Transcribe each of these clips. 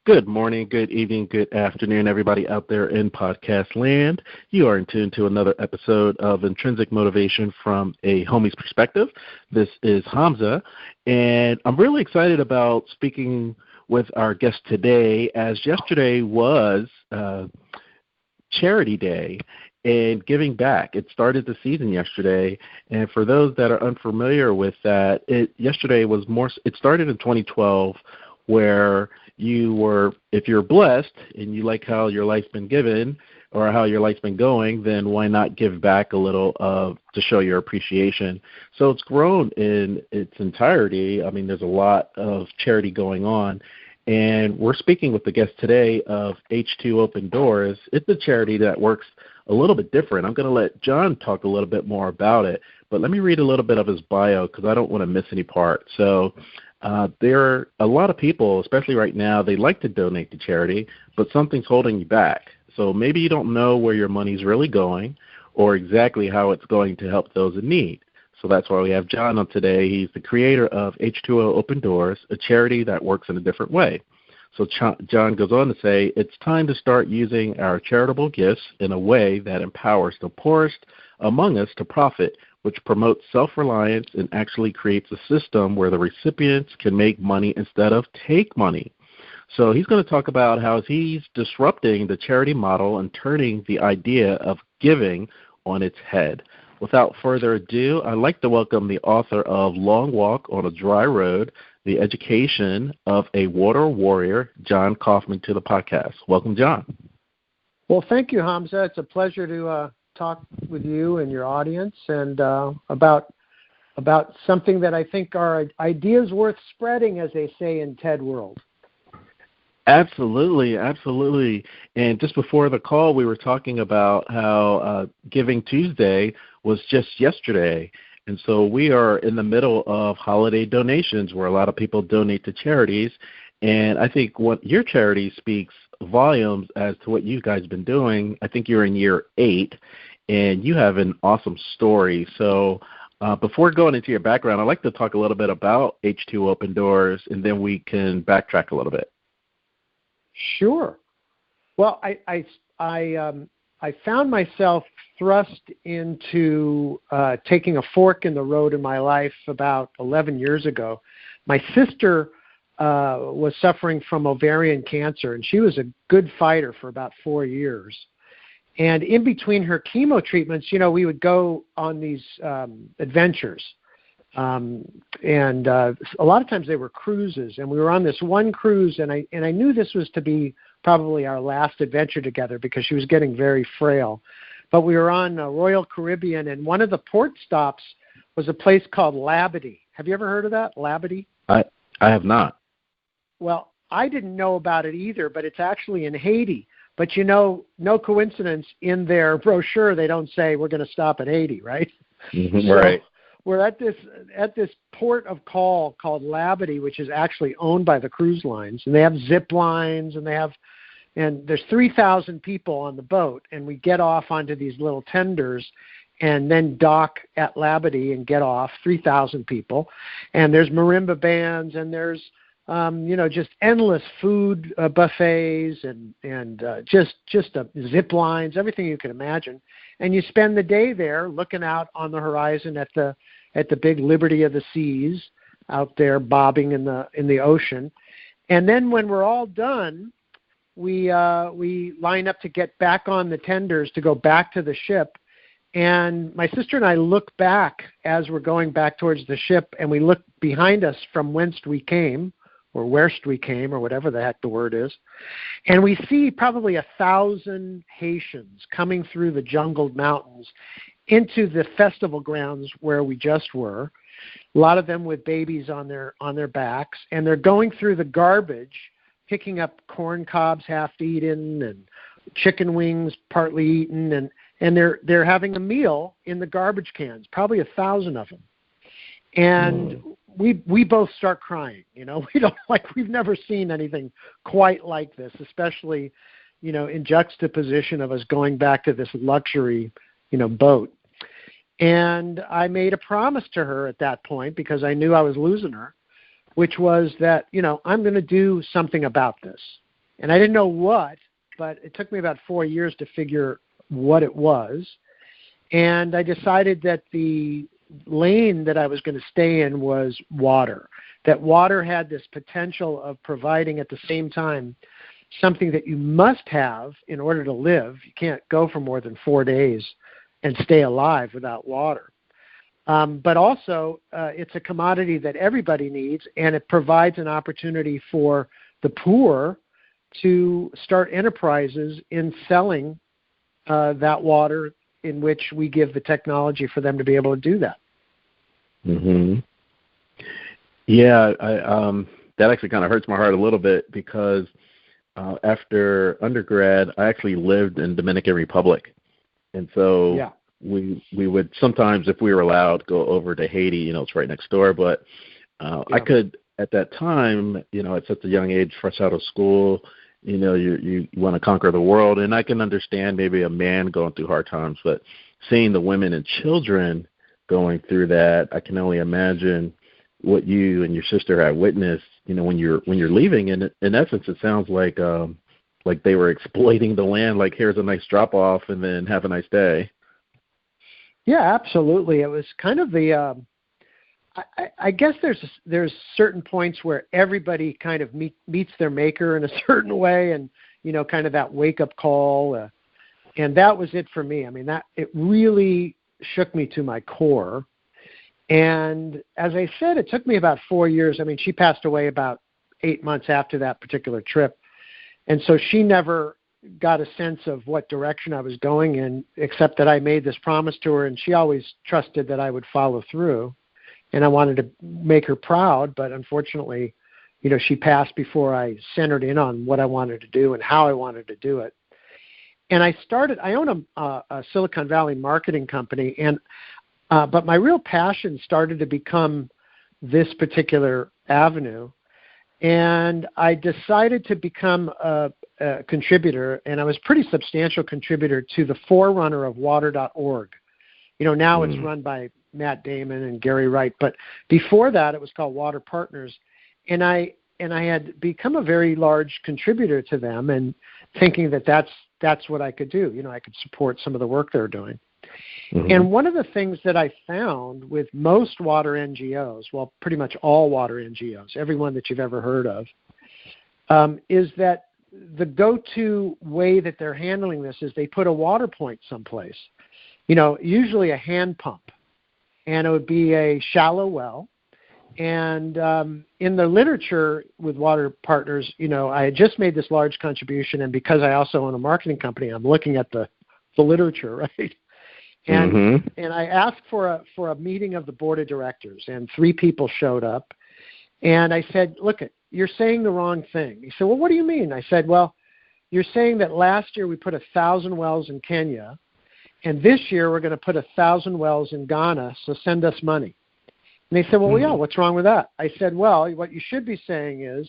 Good morning, good evening, good afternoon, everybody out there in podcast land. You are in tune to another episode of Intrinsic Motivation from a Homie's Perspective. This is Hamza, and I'm really excited about speaking with our guest today, as yesterday was Charity Day and giving back. It started the season yesterday, and for those that are unfamiliar with that, it started in 2012, where if you're blessed and you like how your life's been given or how your life's been going, then why not give back a little to show your appreciation? So it's grown in its entirety. I mean, there's a lot of charity going on. And we're speaking with the guest today of H2 Open Doors. It's a charity that works a little bit different. I'm going to let Jon talk a little bit more about it, but let me read a little bit of his bio because I don't want to miss any part. So there are a lot of people, especially right now, they like to donate to charity, but something's holding you back. So maybe you don't know where your money's really going or exactly how it's going to help those in need. So that's why we have Jon on today. He's the creator of H2O Open Doors, a charity that works in a different way. So Jon goes on to say, it's time to start using our charitable gifts in a way that empowers the poorest among us to profit, which promotes self-reliance and actually creates a system where the recipients can make money instead of take money. So he's going to talk about how he's disrupting the charity model and turning the idea of giving on its head. Without further ado, I'd like to welcome the author of Long Walk on a Dry Road, The Education of a Water Warrior, Jon Kaufman, to the podcast. Welcome, Jon. Well, thank you, Hamza. It's a pleasure to talk with you and your audience and about something that I think are ideas worth spreading, as they say in TED World. Absolutely, absolutely. And just before the call, we were talking about how Giving Tuesday was just yesterday. And so we are in the middle of holiday donations where a lot of people donate to charities. And I think what your charity speaks volumes as to what you guys have been doing. I think you're in year 8, and you have an awesome story. So before going into your background, I'd like to talk a little bit about H2 Open Doors, and then we can backtrack a little bit. Sure. Well, I found myself thrust into taking a fork in the road in my life about 11 years ago. My sister was suffering from ovarian cancer, and she was a good fighter for about 4 years. And in between her chemo treatments, we would go on these adventures. And a lot of times they were cruises, and we were on this one cruise, and I knew this was to be probably our last adventure together because she was getting very frail. But we were on Royal Caribbean, and one of the port stops was a place called Labadee. Have you ever heard of that, Labadee? I have not. Well, I didn't know about it either, but it's actually in Haiti. But no coincidence, in their brochure they don't say we're going to stop at Haiti, right? Mm-hmm, so right. We're at this port of call called Labadee, which is actually owned by the cruise lines, and they have zip lines, and there's 3,000 people on the boat, and we get off onto these little tenders and then dock at Labadee and get off, 3,000 people, and there's marimba bands, and there's just endless food buffets and just zip lines, everything you can imagine. And you spend the day there looking out on the horizon at the big Liberty of the Seas out there bobbing in the ocean. And then when we're all done, we line up to get back on the tenders to go back to the ship. And my sister and I look back as we're going back towards the ship, and we look behind us from whence we came, or wherest we came, or whatever the heck the word is. And we see probably 1,000 Haitians coming through the jungled mountains into the festival grounds where we just were, a lot of them with babies on their backs, and they're going through the garbage, picking up corn cobs half eaten and chicken wings partly eaten, and they're having a meal in the garbage cans, probably 1,000 of them. And we both start crying. We've never seen anything quite like this, especially, in juxtaposition of us going back to this luxury, boat. And I made a promise to her at that point, because I knew I was losing her, which was that, I'm going to do something about this. And I didn't know what, but it took me about 4 years to figure what it was. And I decided that the lane that I was going to stay in was water, that water had this potential of providing at the same time something that you must have in order to live. You can't go for more than 4 days and stay alive without water. But also, it's a commodity that everybody needs, and it provides an opportunity for the poor to start enterprises in selling that water, in which we give the technology for them to be able to do that. Mm-hmm. Yeah, that actually kind of hurts my heart a little bit because after undergrad, I actually lived in Dominican Republic. And so we would sometimes, if we were allowed, go over to Haiti. It's right next door. But I could, at that time, at such a young age, fresh out of school, you want to conquer the world. And I can understand maybe a man going through hard times, but seeing the women and children going through that, I can only imagine what you and your sister had witnessed, when you're leaving. And in essence, it sounds like they were exploiting the land, like here's a nice drop off and then have a nice day. Yeah, absolutely. It was kind of the, I guess there's certain points where everybody kind of meets their maker in a certain way, and, kind of that wake up call. And that was it for me. I mean, it really shook me to my core. And as I said, it took me about 4 years. I mean, she passed away about 8 months after that particular trip. And so she never got a sense of what direction I was going in, except that I made this promise to her, and she always trusted that I would follow through. And I wanted to make her proud, but unfortunately, she passed before I centered in on what I wanted to do and how I wanted to do it. And I own a Silicon Valley marketing company, but my real passion started to become this particular avenue. And I decided to become a contributor, and I was a pretty substantial contributor to the forerunner of water.org. Now it's run by Matt Damon and Gary Wright, but before that it was called Water Partners. And I had become a very large contributor to them, and thinking that that's what I could do. I could support some of the work they're doing. Mm-hmm. And one of the things that I found with most water NGOs, well, pretty much all water NGOs, every one that you've ever heard of, is that the go-to way that they're handling this is they put a water point someplace, usually a hand pump, and it would be a shallow well. And in the literature with Water Partners, I had just made this large contribution, and because I also own a marketing company, I'm looking at the literature, right? And and I asked for a meeting of the board of directors, and 3 people showed up. And I said, look, you're saying the wrong thing. He said, well, what do you mean? I said, well, you're saying that last year we put 1,000 wells in Kenya, and this year we're going to put 1,000 wells in Ghana, so send us money. And they said, well, yeah, what's wrong with that? I said, well, what you should be saying is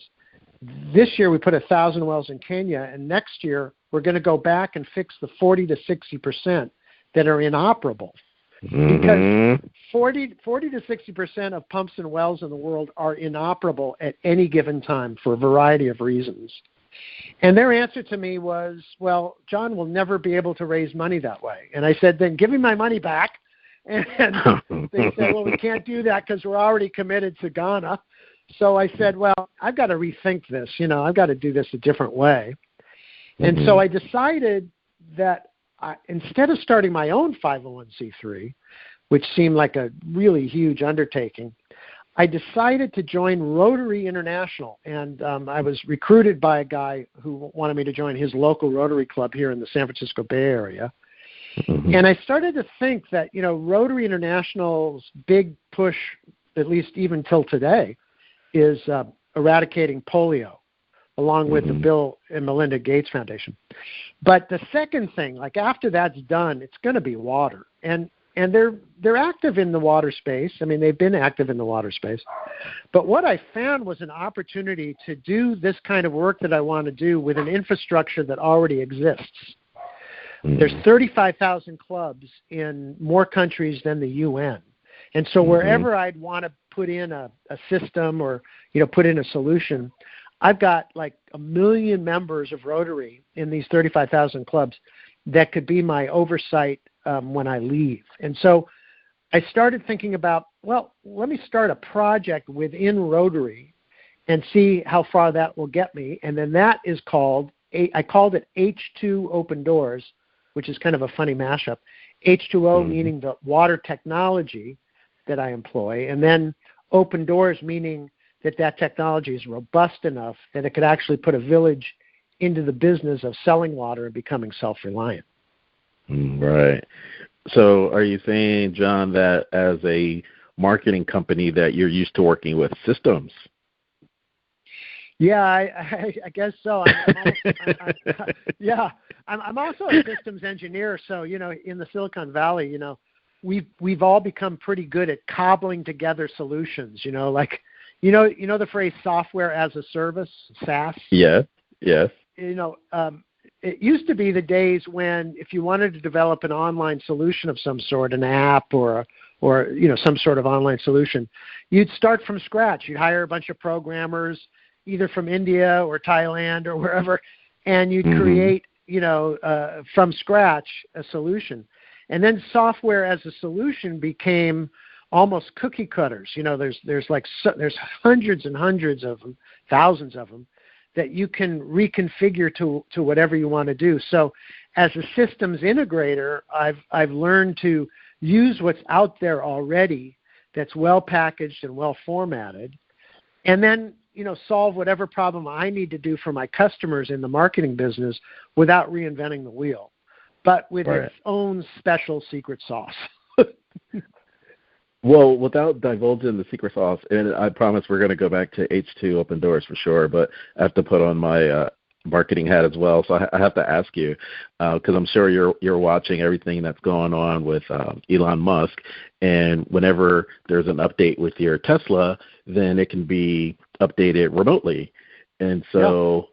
this year we put 1,000 wells in Kenya, and next year we're going to go back and fix the 40 to 60% that are inoperable. Because 40 to 60% of pumps and wells in the world are inoperable at any given time for a variety of reasons. And their answer to me was, well, John will never be able to raise money that way. And I said, then give me my money back. And they said, well, we can't do that because we're already committed to Ghana. So I said, well, I've got to rethink this. I've got to do this a different way. And so I decided that instead of starting my own 501c3, which seemed like a really huge undertaking, I decided to join Rotary International. And I was recruited by a guy who wanted me to join his local Rotary Club here in the San Francisco Bay Area. And I started to think that, Rotary International's big push, at least even till today, is eradicating polio, along with the Bill and Melinda Gates Foundation. But the second thing, like after that's done, it's going to be water. And they're active in the water space. I mean, they've been active in the water space. But what I found was an opportunity to do this kind of work that I want to do with an infrastructure that already exists. There's 35,000 clubs in more countries than the UN. And so wherever I'd want to put in a system or, put in a solution, I've got like 1 million members of Rotary in these 35,000 clubs that could be my oversight when I leave. And so I started thinking about, well, let me start a project within Rotary and see how far that will get me. And then that is I called it H2 Open Doors, which is kind of a funny mashup. H2O meaning the water technology that I employ, and then Open Doors meaning that technology is robust enough that it could actually put a village into the business of selling water and becoming self-reliant. Right. So are you saying, John, that as a marketing company that you're used to working with systems? Yeah, I guess so. I'm also a systems engineer. So, in the Silicon Valley, we've all become pretty good at cobbling together solutions. Like, the phrase software as a service, SaaS. Yes. It used to be the days when if you wanted to develop an online solution of some sort, an app or some sort of online solution, you'd start from scratch. You'd hire a bunch of programmers, either from India or Thailand or wherever, and you'd create, from scratch a solution. And then software as a solution became almost cookie cutters. There's hundreds and hundreds of them, thousands of them, that you can reconfigure to whatever you want to do. So as a systems integrator, I've learned to use what's out there already that's well packaged and well formatted, and then solve whatever problem I need to do for my customers in the marketing business without reinventing the wheel, but with its own special secret sauce. Well, without divulging the secret sauce, and I promise we're going to go back to H2 Open Doors for sure, but I have to put on my marketing hat as well. So I have to ask you, because I'm sure you're watching everything that's going on with Elon Musk, and whenever there's an update with your Tesla, then it can be updated remotely. And so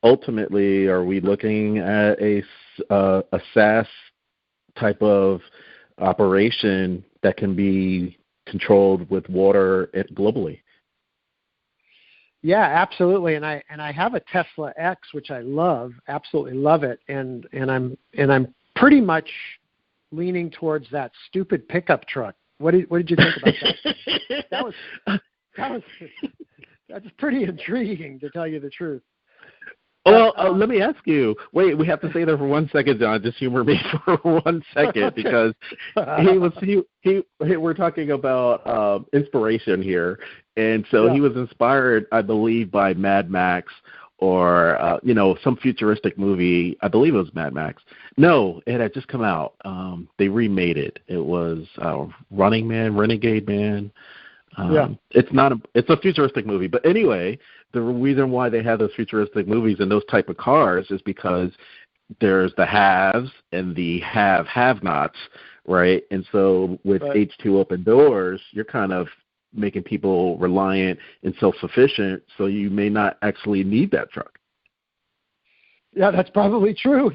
ultimately, are we looking at a SaaS type of operation that can be controlled with water globally? Yeah, absolutely. And I have a Tesla X, which I love, absolutely love it. And I'm pretty much leaning towards that stupid pickup truck. What did you think about that? That's pretty intriguing, to tell you the truth. Well, let me ask you. Wait, we have to stay there for 1 second, John. Just humor me for 1 second, because we're talking about inspiration here, and so he was inspired, I believe, by Mad Max or some futuristic movie. I believe it was Mad Max. No, it had just come out. They remade it. It was Running Man, Renegade Man. It's a futuristic movie, but anyway, the reason why they have those futuristic movies and those type of cars is because there's the haves and the have-nots, right? And so with H2 Open Doors, you're kind of making people reliant and self-sufficient, so you may not actually need that truck. Yeah, that's probably true.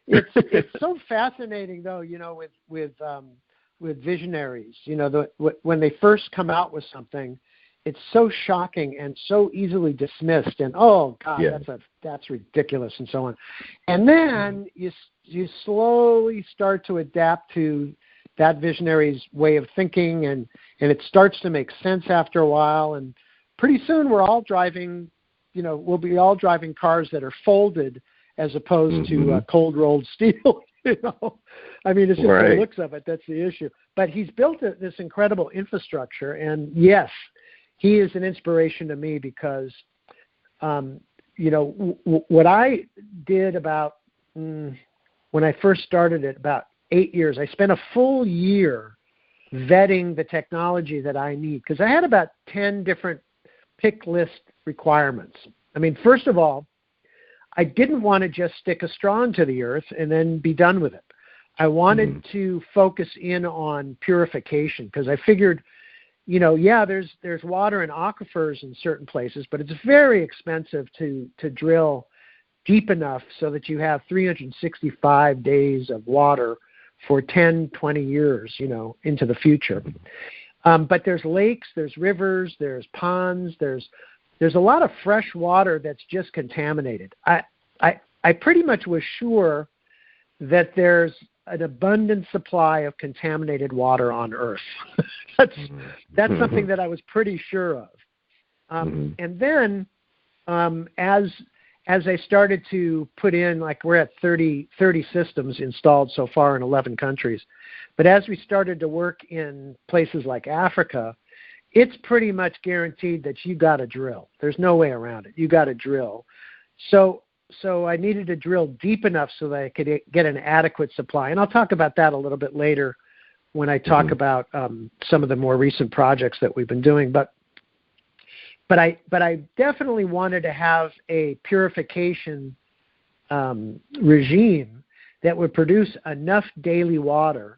It's so fascinating though. With visionaries, when they first come out with something, it's so shocking and so easily dismissed, and that's ridiculous, and so on. And then you slowly start to adapt to that visionary's way of thinking, and it starts to make sense after a while. And pretty soon we're all driving, we'll be all driving cars that are folded as opposed to cold rolled steel. I mean, it's just the looks of it. That's the issue. But he's built this incredible infrastructure, and yes, he is an inspiration to me because, what I did about when I first started it about 8 years, I spent a full year vetting the technology that I need, because I had about 10 different pick list requirements. I mean, first of all, I didn't want to just stick a straw into the earth and then be done with it. I wanted to focus in on purification, because I figured, there's water in aquifers in certain places, but it's very expensive to drill deep enough so that you have 365 days of water for 10, 20 years, into the future. But there's lakes, there's rivers, there's ponds, there's there's a lot of fresh water that's just contaminated. I pretty much was sure that there's an abundant supply of contaminated water on Earth. that's something that I was pretty sure of. And then as I started to put in, like we're at 30 systems installed so far in 11 countries, but as we started to work in places like Africa, it's pretty much guaranteed that you got to drill. There's no way around it. You got to drill. So I needed to drill deep enough so that I could get an adequate supply. And I'll talk about that a little bit later when I talk about some of the more recent projects that we've been doing. But I definitely wanted to have a purification regime that would produce enough daily water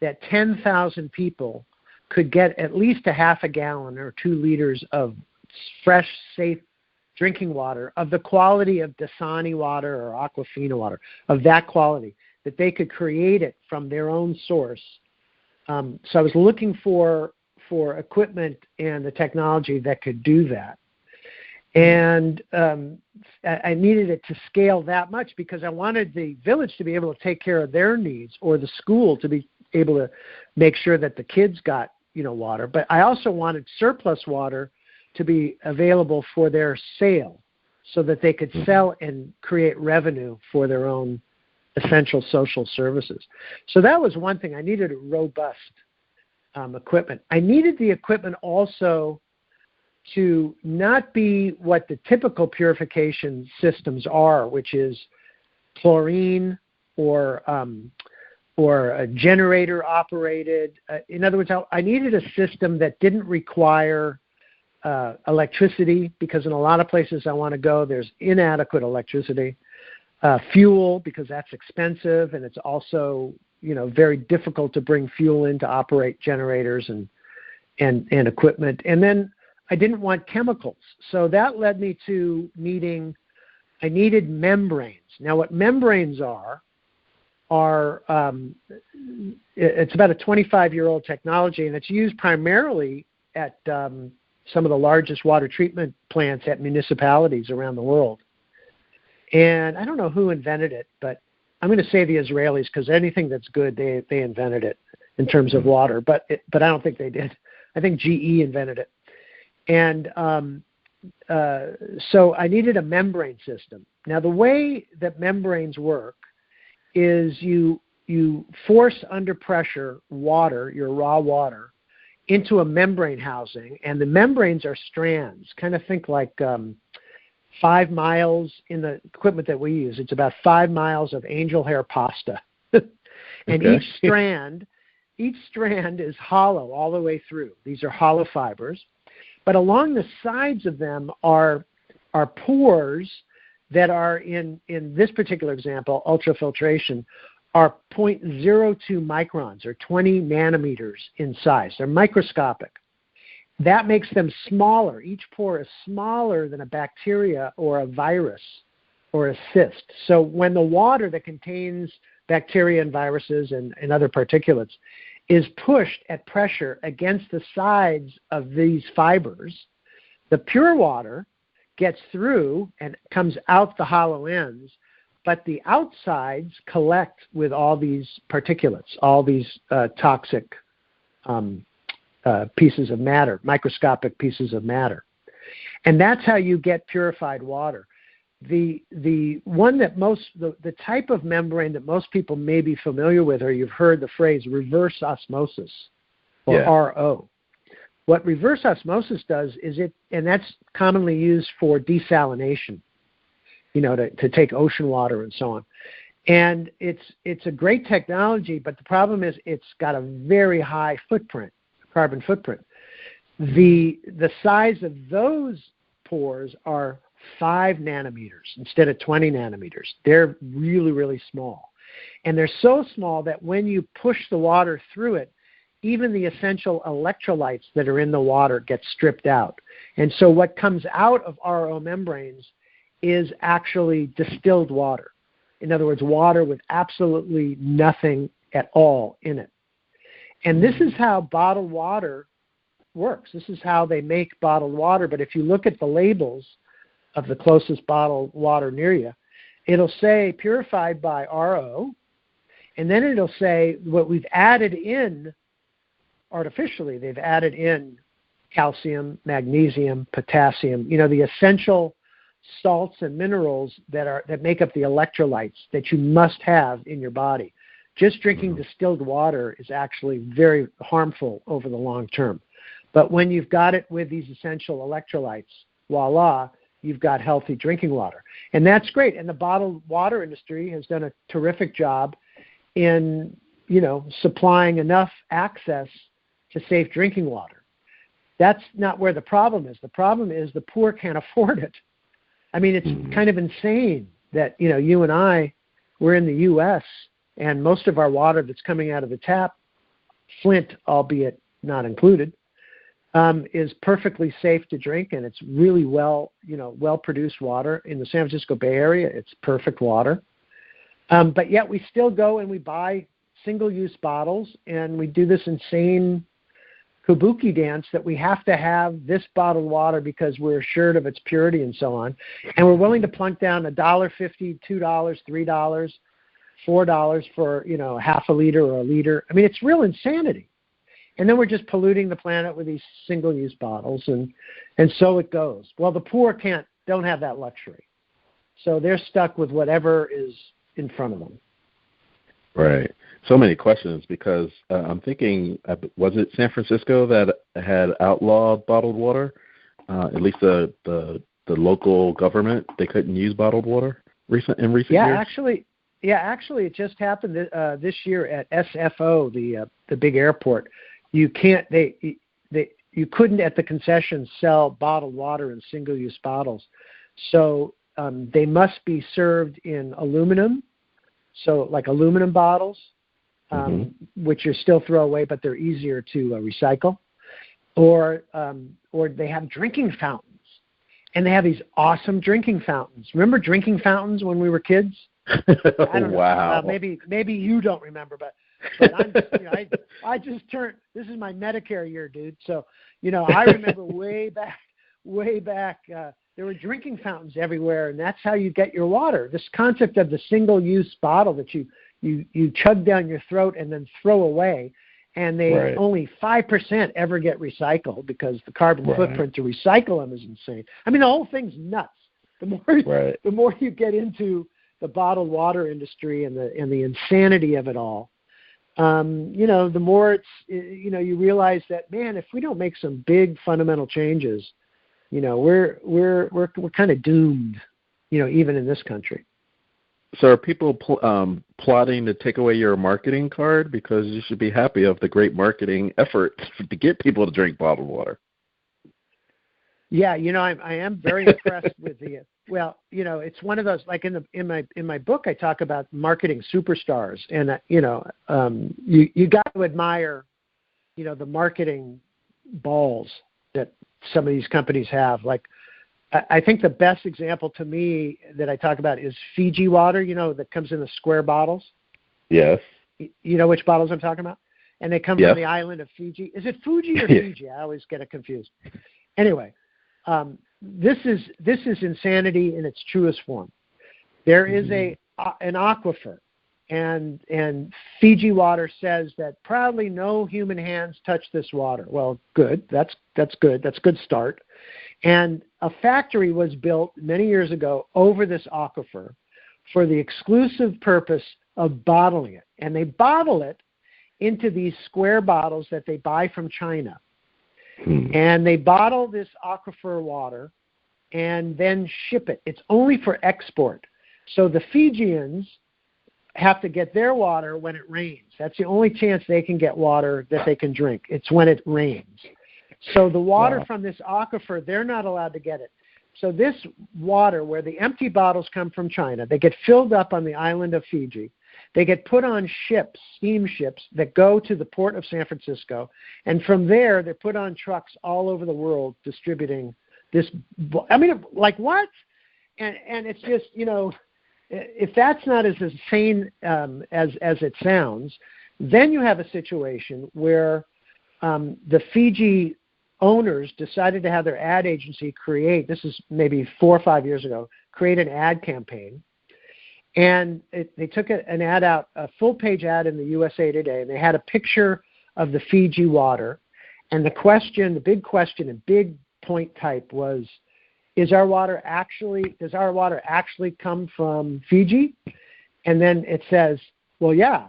that 10,000 people could get at least a half a gallon or 2 liters of fresh, safe drinking water of the quality of Dasani water or Aquafina water, of that quality, that they could create it from their own source. So I was looking for equipment and the technology that could do that. And I needed it to scale that much because I wanted the village to be able to take care of their needs, or the school to be able to make sure that the kids got water. But I also wanted surplus water to be available for their sale so that they could sell and create revenue for their own essential social services. So that was one thing. I needed a robust equipment. I needed the equipment also to not be what the typical purification systems are, which is chlorine or a generator operated. In other words, I needed a system that didn't require electricity, because in a lot of places I want to go, there's inadequate electricity. Fuel, because that's expensive, and it's also very difficult to bring fuel in to operate generators and equipment. And then I didn't want chemicals, so that led me to I needed membranes. Now, what membranes are it's about a 25-year-old technology, and it's used primarily at some of the largest water treatment plants at municipalities around the world. And I don't know who invented it, but I'm going to say the Israelis, because anything that's good, they invented it in terms of water. But I don't think they did. I think GE invented it. And so I needed a membrane system. Now, the way that membranes work is you force under pressure water, your raw water, into a membrane housing, and the membranes are strands. Kind of think like 5 miles in the equipment that we use. It's about 5 miles of angel hair pasta. And each strand is hollow all the way through. These are hollow fibers. But along the sides of them are pores that are, in this particular example, ultrafiltration, are 0.02 microns, or 20 nanometers in size. They're microscopic. That makes them smaller. Each pore is smaller than a bacteria or a virus or a cyst. So when the water that contains bacteria and viruses and other particulates is pushed at pressure against the sides of these fibers, the pure water gets through and comes out the hollow ends, but the outsides collect with all these particulates, all these toxic pieces of matter, microscopic pieces of matter. And that's how you get purified water. The one that the type of membrane that most people may be familiar with, or you've heard the phrase reverse osmosis, or RO. What reverse osmosis does is and that's commonly used for desalination, to take ocean water and so on. And it's a great technology, but the problem is it's got a very high carbon footprint. The size of those pores are 5 nanometers instead of 20 nanometers. They're really, really small. And they're so small that when you push the water through it, even the essential electrolytes that are in the water get stripped out. And so what comes out of RO membranes is actually distilled water. In other words, water with absolutely nothing at all in it. And this is how bottled water works. This is how they make bottled water. But if you look at the labels of the closest bottled water near you, it'll say purified by RO, and then it'll say what we've added in artificially. They've added in calcium, magnesium, potassium, the essential salts and minerals that make up the electrolytes that you must have in your body. Just drinking distilled water is actually very harmful over the long term. But when you've got it with these essential electrolytes, voila, you've got healthy drinking water. And that's great. And the bottled water industry has done a terrific job in, supplying enough access to safe drinking water. That's not where the problem is. The problem is the poor can't afford it. I mean, it's kind of insane that, you and I, we're in the U.S., and most of our water that's coming out of the tap, Flint, albeit not included, is perfectly safe to drink, and it's really well-produced water. In the San Francisco Bay Area, it's perfect water. But yet we still go and we buy single-use bottles, and we do this insane kabuki dance that we have to have this bottled water because we're assured of its purity and so on. And we're willing to plunk down $1.50, $2, $3, $4 for, half a liter or a liter. I mean, it's real insanity. And then we're just polluting the planet with these single-use bottles, and so it goes. Well, the poor don't have that luxury. So they're stuck with whatever is in front of them. Right. So many questions because I'm thinking, was it San Francisco that had outlawed bottled water? At least the local government, they couldn't use bottled water in recent years? Actually, it just happened this year at SFO, the big airport. You couldn't at the concessions sell bottled water in single-use bottles, so they must be served in aluminum, so like aluminum bottles, which you still throw away, but they're easier to recycle, or they have drinking fountains, and they have these awesome drinking fountains. Remember drinking fountains when we were kids? I don't know. Wow. Maybe you don't remember, but I'm just, I just turned. This is my Medicare year, dude. So I remember way back. There were drinking fountains everywhere, and that's how you get your water. This concept of the single-use bottle that you chug down your throat and then throw away, and they only 5% ever get recycled because the carbon footprint to recycle them is insane. I mean, the whole thing's nuts. The more you get into the bottled water industry and the insanity of it all, the more it's you realize that, man, if we don't make some big fundamental changes, we're kind of doomed, even in this country. So are people plotting to take away your marketing card? Because you should be happy of the great marketing effort to get people to drink bottled water. Yeah, I am very impressed with the. Well, it's one of those, like in my book, I talk about marketing superstars, and you got to admire, the marketing balls that some of these companies have. Like, I think the best example to me that I talk about is Fiji water. That comes in the square bottles. Yes. You know which bottles I'm talking about? And they come from the island of Fiji. Is it Fuji or Fiji? I always get it confused. Anyway. This is insanity in its truest form. There is an aquifer, and Fiji water says that proudly no human hands touch this water. Well, good. That's good. That's a good start. And a factory was built many years ago over this aquifer for the exclusive purpose of bottling it. And they bottle it into these square bottles that they buy from China. And they bottle this aquifer water and then ship it. It's only for export. So the Fijians have to get their water when it rains. That's the only chance they can get water that they can drink. It's when it rains. So the water from this aquifer, they're not allowed to get it. So this water, where the empty bottles come from China, they get filled up on the island of Fiji. They get put on ships, steam ships, that go to the port of San Francisco. And from there, they're put on trucks all over the world distributing this. I mean, like what? And it's just, if that's not as insane as it sounds, then you have a situation where the Fiji owners decided to have their ad agency create, this is maybe 4 or 5 years ago, create an ad campaign. And they took an ad out, a full-page ad in the USA Today, and they had a picture of the Fiji water. And the big question and big point type was, does our water actually come from Fiji? And then it says, well, yeah,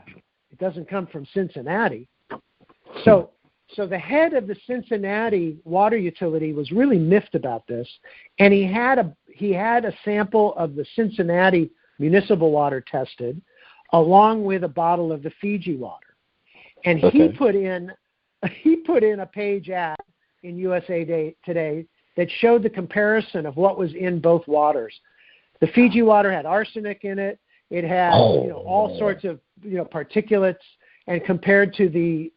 it doesn't come from Cincinnati. So the head of the Cincinnati water utility was really miffed about this, and he had a sample of the Cincinnati municipal water tested, along with a bottle of the Fiji water, and he put in a page ad in USA Today that showed the comparison of what was in both waters. The Fiji water had arsenic in it. It had all sorts of particulates, and compared to the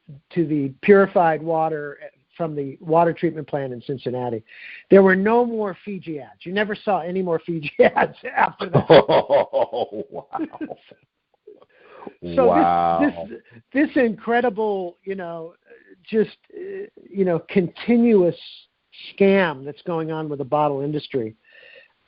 purified water from the water treatment plant in Cincinnati, there were no more Fiji ads. You never saw any more Fiji ads after that. Oh, wow. So this incredible, continuous scam that's going on with the bottle industry.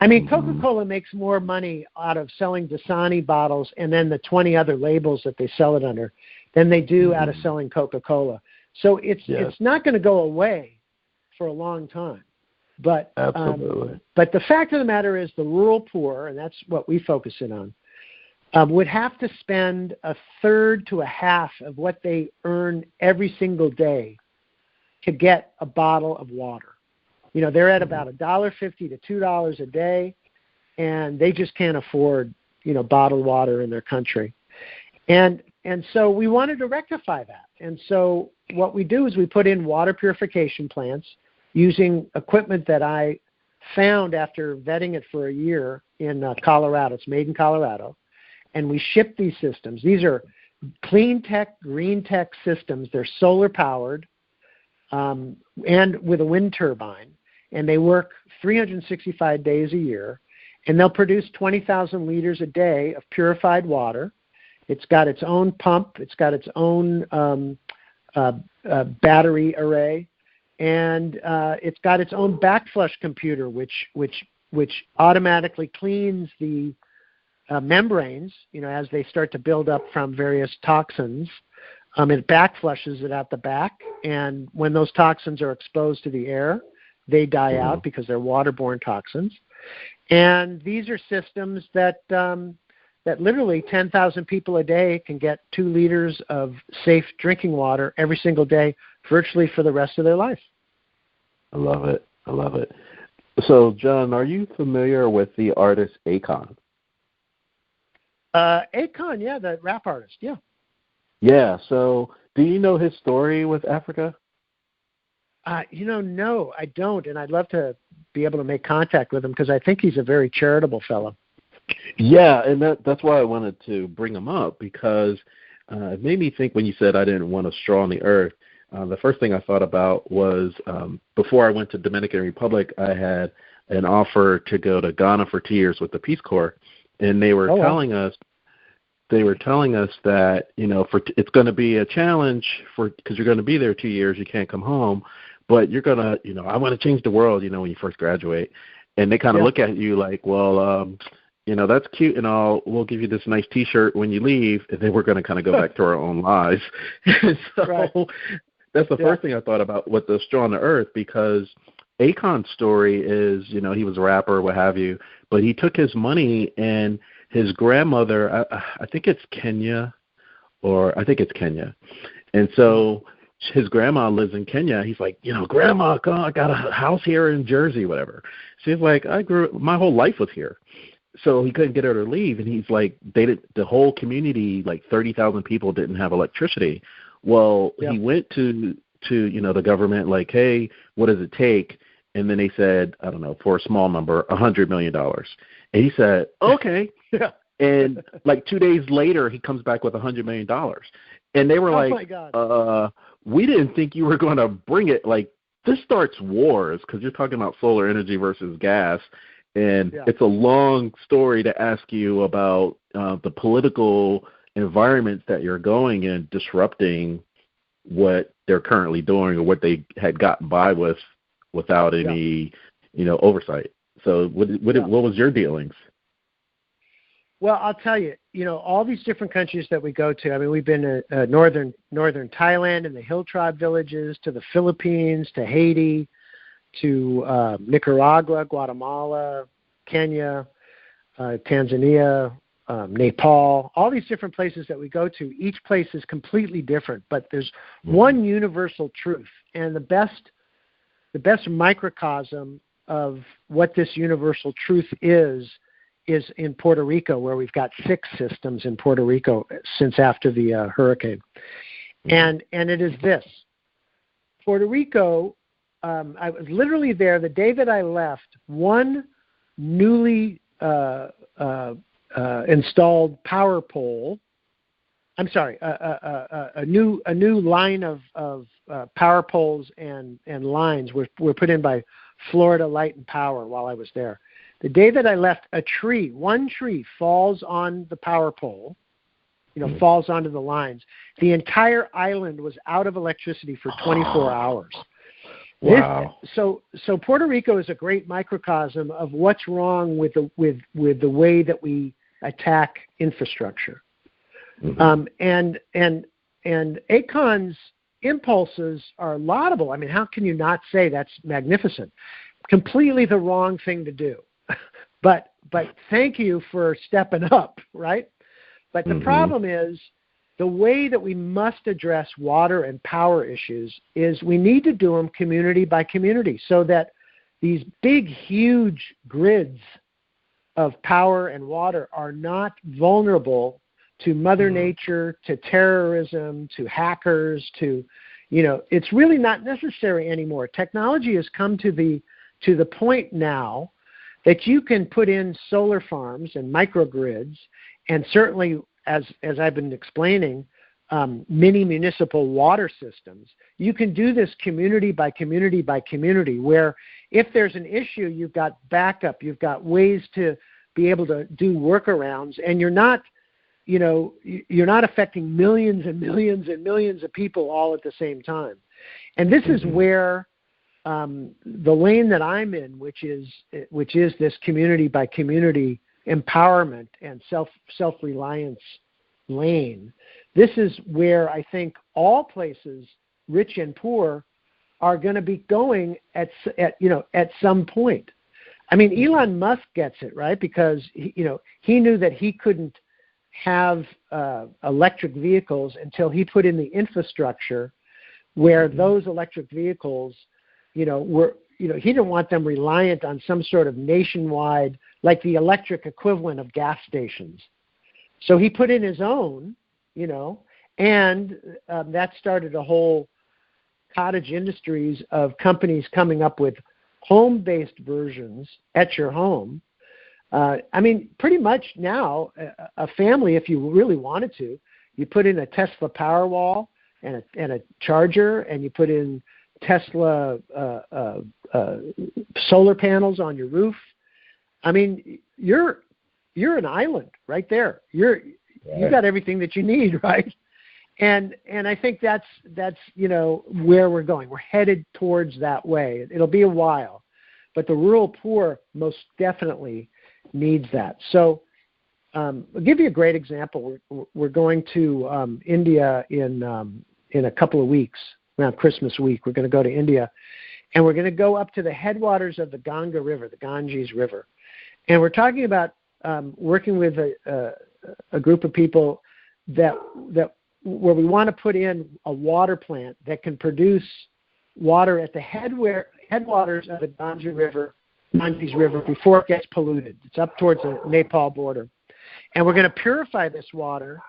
I mean, Coca-Cola makes more money out of selling Dasani bottles and then the 20 other labels that they sell it under than they do out of selling Coca-Cola. So it's not going to go away for a long time. But absolutely. But the fact of the matter is, the rural poor, and that's what we focus in on, would have to spend a third to a half of what they earn every single day to get a bottle of water. They're at about $1.50 to $2 a day, and they just can't afford, bottled water in their country. And so we wanted to rectify that. And so what we do is we put in water purification plants using equipment that I found after vetting it for a year in Colorado. It's made in Colorado. And we ship these systems. These are clean tech, green tech systems. They're solar powered and with a wind turbine. And they work 365 days a year. And they'll produce 20,000 liters a day of purified water. It's got its own pump. It's got its own battery array. And it's got its own backflush computer, which automatically cleans the membranes, as they start to build up from various toxins. It backflushes it out the back, and when those toxins are exposed to the air, they die out because they're waterborne toxins. And these are systems that literally 10,000 people a day can get 2 liters of safe drinking water every single day, virtually for the rest of their life. I love it. So, John, are you familiar with the artist Akon? Akon, yeah, the rap artist, yeah. Yeah, so do you know his story with Africa? No, I don't, and I'd love to be able to make contact with him because I think he's a very charitable fellow. Yeah, and that's why I wanted to bring him up, because it made me think when you said I didn't want a straw in the earth. The first thing I thought about was before I went to Dominican Republic, I had an offer to go to Ghana for 2 years with the Peace Corps, and they were telling us that it's going to be a challenge because you're going to be there 2 years, you can't come home, but you're going to I want to change the world when you first graduate, and they kind of look at you like, well, that's cute and all, we'll give you this nice T-shirt when you leave, and then we're going to kind of go back to our own lives. So that's the first thing I thought about with the straw on the earth, because Akon's story is, he was a rapper, what have you, but he took his money, and his grandmother, I think it's Kenya, and so his grandma lives in Kenya. He's like, Grandma, come on, I got a house here in Jersey, whatever. She's like, my whole life was here. So he couldn't get her to leave, and he's like, the whole community, like 30,000 people, didn't have electricity. Well, he went to the government, like, hey, what does it take? And then they said, I don't know, for a small number, $100 million. And he said, okay. And like 2 days later, he comes back with $100 million. And they were like, my God. We didn't think you were going to bring it. Like, this starts wars, because you're talking about solar energy versus gas. And it's a long story to ask you about the political environments that you're going and disrupting what they're currently doing or what they had gotten by with without any, oversight. So what was your dealings? Well, I'll tell you, all these different countries that we go to. I mean, we've been to northern Thailand and the hill tribe villages, to the Philippines, to Haiti, to Nicaragua, Guatemala, Kenya, Tanzania, Nepal, all these different places that we go to. Each place is completely different, but there's one universal truth, and the best microcosm of what this universal truth is in Puerto Rico, where we've got 6 systems in Puerto Rico since after the hurricane. And it is this. Puerto Rico, I was literally there the day that I left. One newly installed power pole. I'm sorry, a new line of power poles and lines were put in by Florida Light and Power while I was there. The day that I left, one tree falls on the power pole, falls onto the lines. The entire island was out of electricity for 24 hours. Wow. So Puerto Rico is a great microcosm of what's wrong with the way that we attack infrastructure. And ACON's impulses are laudable. I mean, how can you not say that's magnificent? Completely the wrong thing to do. But thank you for stepping up, right? But the problem is the way that we must address water and power issues is we need to do them community by community, so that these big, huge grids of power and water are not vulnerable to Mother Nature, to terrorism, to hackers, it's really not necessary anymore. Technology has come to the point now that you can put in solar farms and microgrids, and certainly, as I've been explaining, mini municipal water systems. You can do this community by community by community, where if there's an issue, you've got backup, you've got ways to be able to do workarounds, and you're not affecting millions and millions and millions of people all at the same time. And this is where the lane that I'm in, which is this community by community empowerment and self-reliance lane. This is where I think all places, rich and poor, are going to be going at some point. I mean, Elon Musk gets it, right? Because he knew that he couldn't have electric vehicles until he put in the infrastructure where those electric vehicles, were, he didn't want them reliant on some sort of nationwide, like the electric equivalent of gas stations. So he put in his own, and that started a whole cottage industries of companies coming up with home-based versions at your home. I mean, pretty much now, a family, if you really wanted to, you put in a Tesla Powerwall and a charger, and you put in Tesla solar panels on your roof. I mean, you're an island right there. You got everything that you need, right? And I think that's where we're going. We're headed towards that way. It'll be a while, but the rural poor most definitely needs that. So I'll give you a great example. We're going to India in a couple of weeks, around Christmas week. We're going to go to India, and we're going to go up to the headwaters of the Ganga River, the Ganges River. And we're talking about working with a group of people that where we want to put in a water plant that can produce water at the headwaters of the Ganges River before it gets polluted. It's up towards the Nepal border. And we're going to purify this water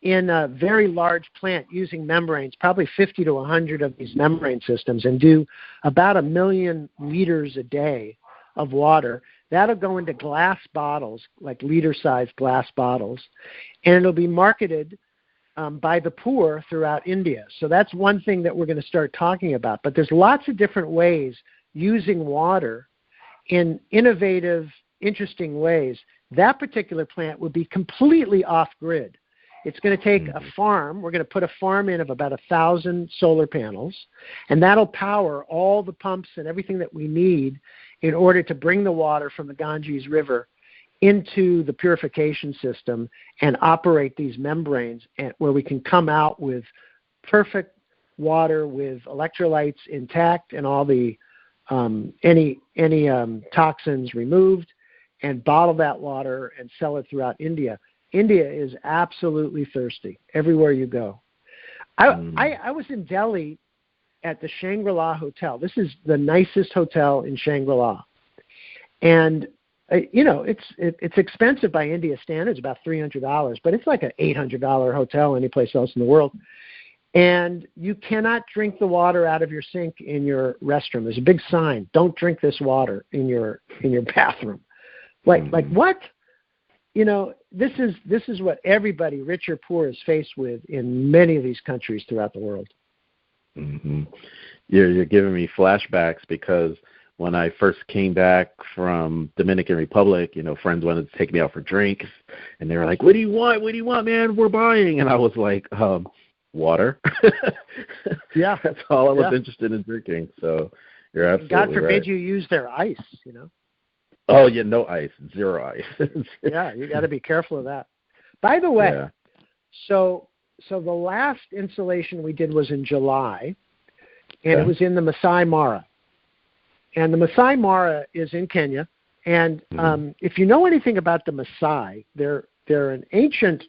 in a very large plant using membranes, probably 50 to 100 of these membrane systems, and do about 1 million liters a day of water. That'll go into glass bottles, like liter-sized glass bottles, and it'll be marketed by the poor throughout India. So that's one thing that we're going to start talking about. But there's lots of different ways using water in innovative, interesting ways. That particular plant would be completely off-grid. It's going to take a farm. We're going to put a farm in of about 1,000 solar panels, and that'll power all the pumps and everything that we need in order to bring the water from the Ganges River into the purification system and operate these membranes where we can come out with perfect water with electrolytes intact and all the any toxins removed, and bottle that water and sell it throughout India. India is absolutely thirsty everywhere you go. I was in Delhi at the Shangri-La Hotel. This is the nicest hotel in Shangri-La. And, it's expensive by India standards, about $300, but it's like an $800 hotel anyplace else in the world. And you cannot drink the water out of your sink in your restroom. There's a big sign, don't drink this water in your bathroom. Like what? This is what everybody, rich or poor, is faced with in many of these countries throughout the world. Mm-hmm. You're giving me flashbacks because when I first came back from Dominican Republic, friends wanted to take me out for drinks, and they were like, "What do you want? What do you want, man? We're buying." And I was like, water. Yeah, that's all I was interested in drinking. So you're absolutely right. God forbid you use their ice. Oh yeah, no ice, zero ice. Yeah, you got to be careful of that. By the way, so the last installation we did was in July, and it was in the Masai Mara. And the Masai Mara is in Kenya. And if you know anything about the Masai, they're an ancient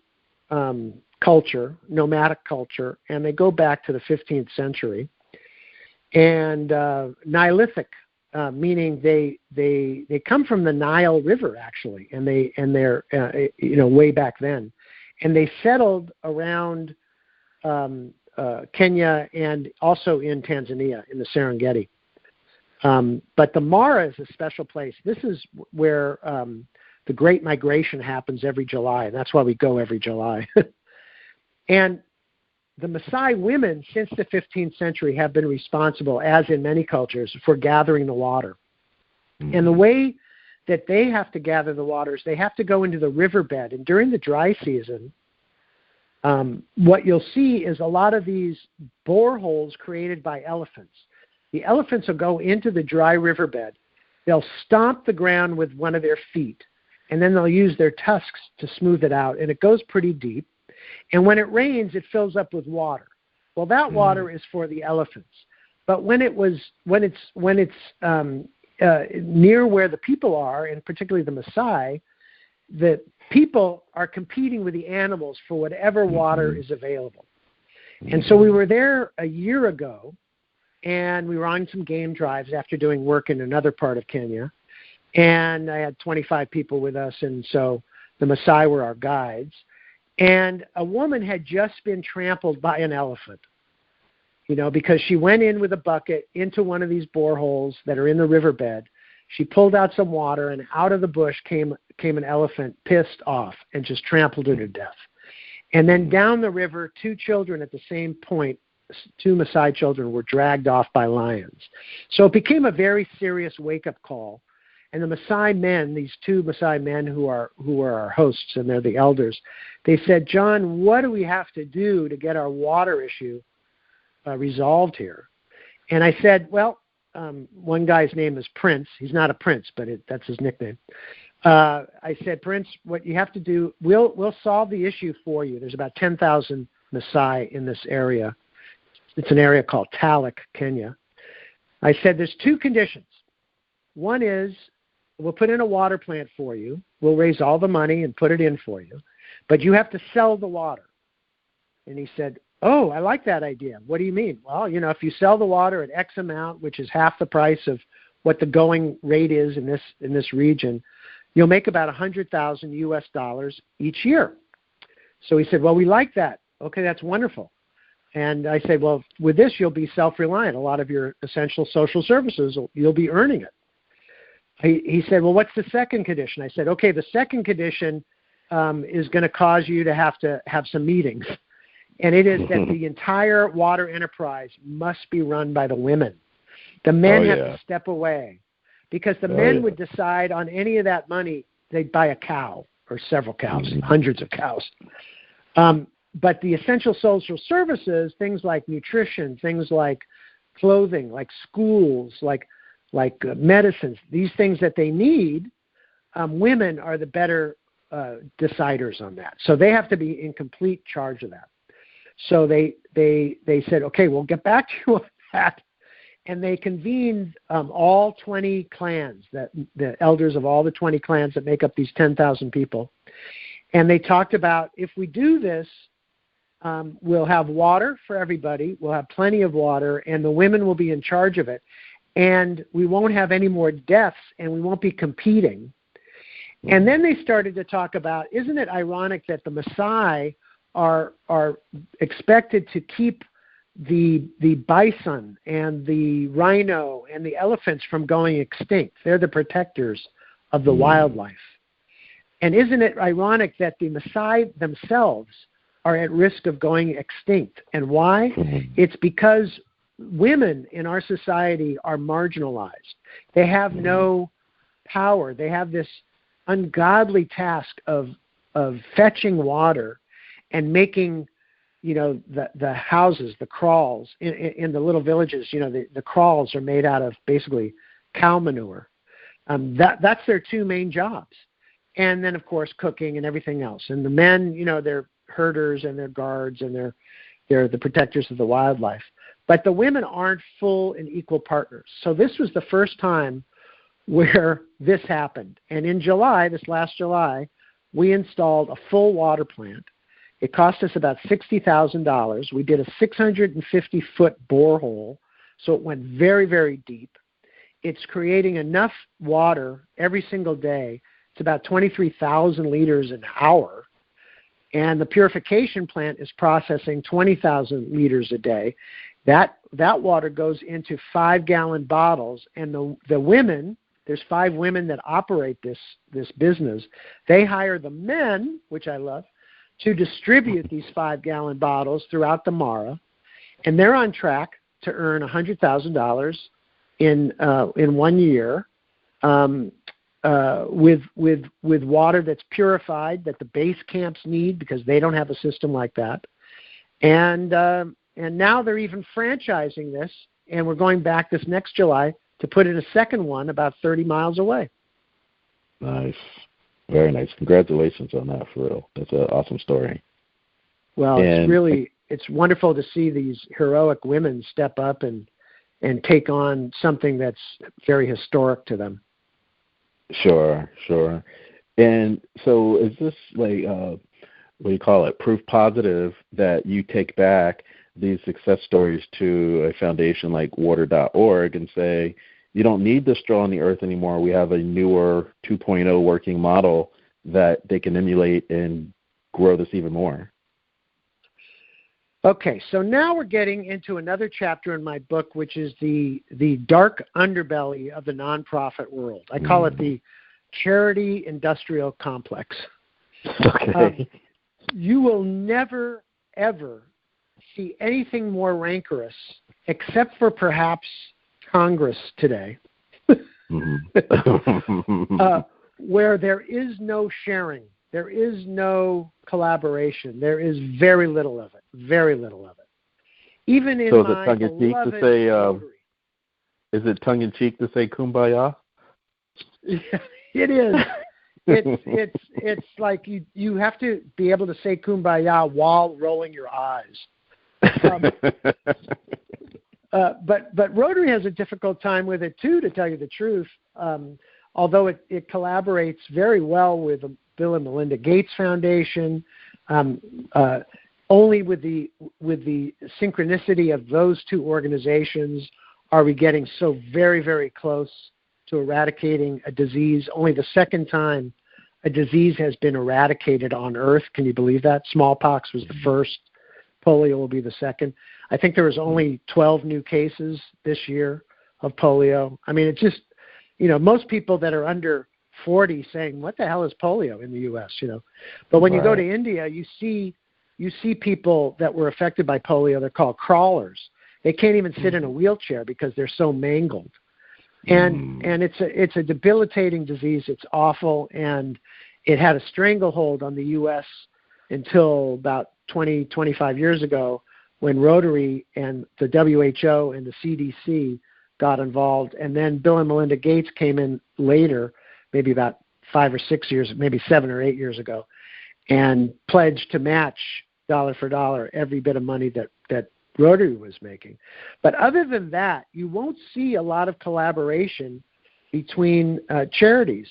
culture, nomadic culture, and they go back to the 15th century. And Nihilistic, meaning they come from the Nile River actually, and they're way back then, and they settled around Kenya and also in Tanzania in the Serengeti. But the Mara is a special place. This is where the Great Migration happens every July, and that's why we go every July. And the Maasai women, since the 15th century, have been responsible, as in many cultures, for gathering the water. And the way that they have to gather the water is they have to go into the riverbed. And during the dry season, what you'll see is a lot of these boreholes created by elephants. The elephants will go into the dry riverbed. They'll stomp the ground with one of their feet, and then they'll use their tusks to smooth it out, and it goes pretty deep. And when it rains, it fills up with water. Well, that water is for the elephants. But when it's near where the people are, and particularly the Maasai, the people are competing with the animals for whatever water is available. And so we were there a year ago, and we were on some game drives after doing work in another part of Kenya. And I had 25 people with us, and so the Maasai were our guides. And a woman had just been trampled by an elephant, because she went in with a bucket into one of these boreholes that are in the riverbed. She pulled out some water, and out of the bush came an elephant, pissed off, and just trampled her to death. And then down the river, two children at the same point, two Maasai children, were dragged off by lions. So it became a very serious wake-up call. And the Maasai men, these two Maasai men who are our hosts, and they're the elders, they said, "John, what do we have to do to get our water issue resolved here?" And I said, well, one guy's name is Prince. He's not a prince, but that's his nickname. I said, "Prince, what you have to do, we'll solve the issue for you." There's about 10,000 Maasai in this area. It's an area called Talek, Kenya. I said, there's two conditions. One is, we'll put in a water plant for you. We'll raise all the money and put it in for you. But you have to sell the water. And he said, "Oh, I like that idea. What do you mean?" "Well, if you sell the water at X amount, which is half the price of what the going rate is in this region, you'll make about $100,000 US each year." So he said, "Well, we like that. Okay, that's wonderful." And I said, "Well, with this, you'll be self-reliant. A lot of your essential social services, you'll be earning it." He said, "Well, what's the second condition?" I said, "Okay, the second condition is going to cause you to have some meetings. And it is that the entire water enterprise must be run by the women. The men have to step away, because the men would decide on any of that money. They'd buy a cow or several cows, hundreds of cows. But the essential social services, things like nutrition, things like clothing, like schools, like medicines, these things that they need, women are the better deciders on that. So they have to be in complete charge of that. So they said, okay, we'll get back to you on that. And they convened all 20 clans, the elders of all the 20 clans that make up these 10,000 people. And they talked about, if we do this, we'll have water for everybody, we'll have plenty of water, and the women will be in charge of it. And we won't have any more deaths, and we won't be competing. And then they started to talk about, isn't it ironic that the Maasai are expected to keep the bison and the rhino and the elephants from going extinct? They're the protectors of the wildlife. And isn't it ironic that the Maasai themselves are at risk of going extinct? And why? It's because women in our society are marginalized. They have no power. They have this ungodly task of fetching water and making, the houses, the kraals in the little villages. The kraals are made out of basically cow manure. That's their two main jobs. And then, of course, cooking and everything else. And the men, they're herders and they're guards and they're the protectors of the wildlife. But the women aren't full and equal partners. So this was the first time where this happened. And in July, this last July, we installed a full water plant. It cost us about $60,000. We did a 650-foot borehole, so it went very, very deep. It's creating enough water every single day. It's about 23,000 liters an hour. And the purification plant is processing 20,000 liters a day. That water goes into 5-gallon bottles, and the women, there's 5 women that operate this business. They hire the men, which I love, to distribute these 5-gallon bottles throughout the Mara, and they're on track to earn $100,000 in 1 year with water that's purified that the base camps need because they don't have a system like that, and now they're even franchising this, and we're going back this next July to put in a second one about 30 miles away. Nice. Very nice. Congratulations on that, for real. That's an awesome story. Well, it's wonderful to see these heroic women step up and take on something that's very historic to them. Sure. And so is this like, what do you call it, proof positive that you take back these success stories to a foundation like water.org and say, you don't need the straw on the earth anymore. We have a newer 2.0 working model that they can emulate and grow this even more. Okay, so now we're getting into another chapter in my book, which is the dark underbelly of the nonprofit world. I call it the charity industrial complex. Okay. You will never, ever see anything more rancorous, except for perhaps Congress today, where there is no sharing, there is no collaboration, there is very little of it. Even in my beloved Rotary. Is it tongue-in-cheek to say kumbaya? It is. It's like you have to be able to say kumbaya while rolling your eyes. But Rotary has a difficult time with it too, to tell you the truth. Although it collaborates very well with the Bill and Melinda Gates Foundation, only with the synchronicity of those two organizations are we getting so very, very close to eradicating a disease. Only the second time a disease has been eradicated on Earth. Can you believe that? Smallpox was the first. Polio will be the second. I think there was only 12 new cases this year of polio. I mean, it's just, most people that are under 40 saying, what the hell is polio in the U.S., But when you go to India, you see people that were affected by polio. They're called crawlers. They can't even sit in a wheelchair because they're so mangled. And it's a debilitating disease. It's awful, and it had a stranglehold on the U.S. until about 20, 25 years ago, when Rotary and the WHO and the CDC got involved, and then Bill and Melinda Gates came in later, maybe about 5 or 6 years, maybe 7 or 8 years ago, and pledged to match dollar for dollar every bit of money that Rotary was making. But other than that, you won't see a lot of collaboration between charities.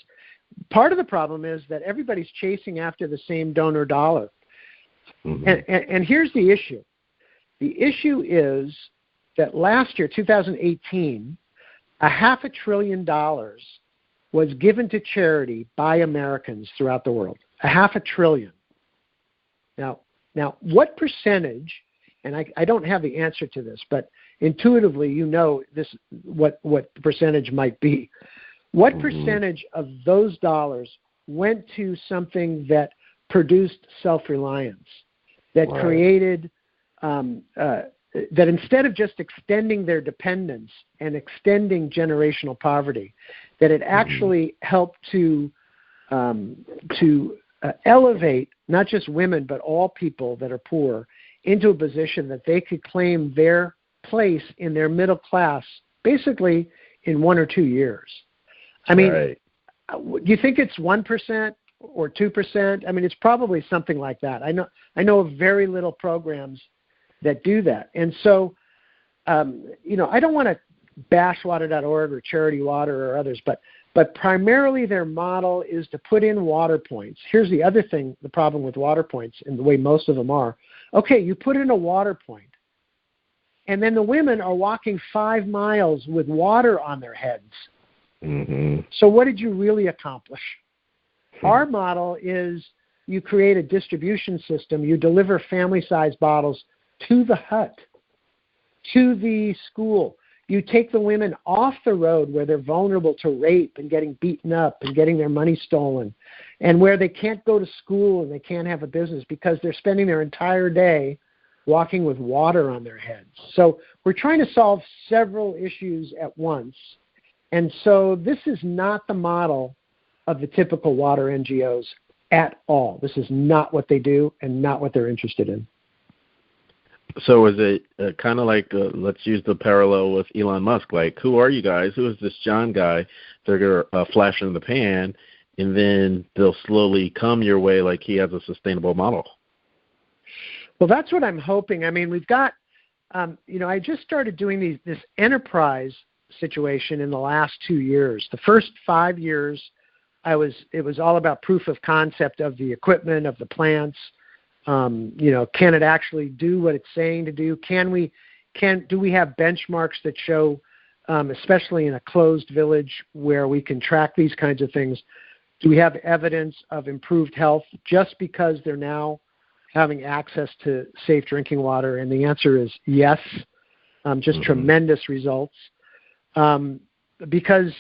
Part of the problem is that everybody's chasing after the same donor dollar. And here's the issue. The issue is that last year, 2018, $500 billion was given to charity by Americans throughout the world. $500 billion. Now, what percentage? And I don't have the answer to this, but intuitively, you know this what the percentage might be. What percentage of those dollars went to something that produced self-reliance, that created, that instead of just extending their dependence and extending generational poverty, that it actually helped to elevate not just women but all people that are poor into a position that they could claim their place in their middle class basically in 1 or 2 years. I mean, do you think it's 1% or 2%? I mean, it's probably something like that. I know of very little programs that do that. And so, I don't want to bash water.org or Charity Water or others, but primarily their model is to put in water points. Here's the other thing, the problem with water points and the way most of them are. Okay, you put in a water point, and then the women are walking 5 miles with water on their heads. So what did you really accomplish? Our model is you create a distribution system. You deliver family-sized bottles to the hut, to the school. You take the women off the road where they're vulnerable to rape and getting beaten up and getting their money stolen, and where they can't go to school and they can't have a business because they're spending their entire day walking with water on their heads. So we're trying to solve several issues at once. And so this is not the model of the typical water NGOs at all. This is not what they do and not what they're interested in. So is it kind of like, let's use the parallel with Elon Musk, like, who are you guys? Who is this John guy? They're going to flash in the pan, and then they'll slowly come your way like he has a sustainable model. Well, that's what I'm hoping. I mean, we've got, I just started doing this enterprise situation in the last 2 years. The first 5 years, it was all about proof of concept of the equipment, of the plants. Can it actually do what it's saying to do? Do we have benchmarks that show, especially in a closed village where we can track these kinds of things, do we have evidence of improved health just because they're now having access to safe drinking water? And the answer is yes, just tremendous results. Because,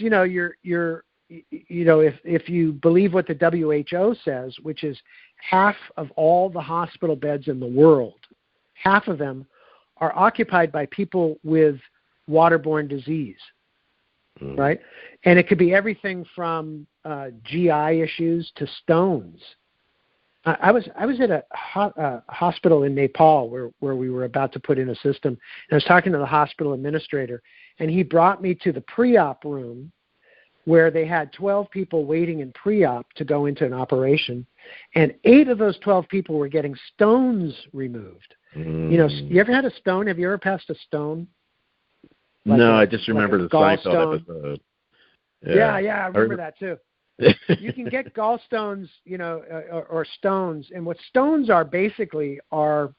if you believe what the WHO says, which is half of all the hospital beds in the world, half of them are occupied by people with waterborne disease, right? And it could be everything from GI issues to stones. I was at a hospital in Nepal where we were about to put in a system, and I was talking to the hospital administrator, and he brought me to the pre-op room where they had 12 people waiting in pre-op to go into an operation, and 8 of those 12 people were getting stones removed. You ever had a stone? Have you ever passed a stone? I just remember the Seinfeld episode. Yeah, I remember that too. You can get gallstones, or stones, and what stones are basically are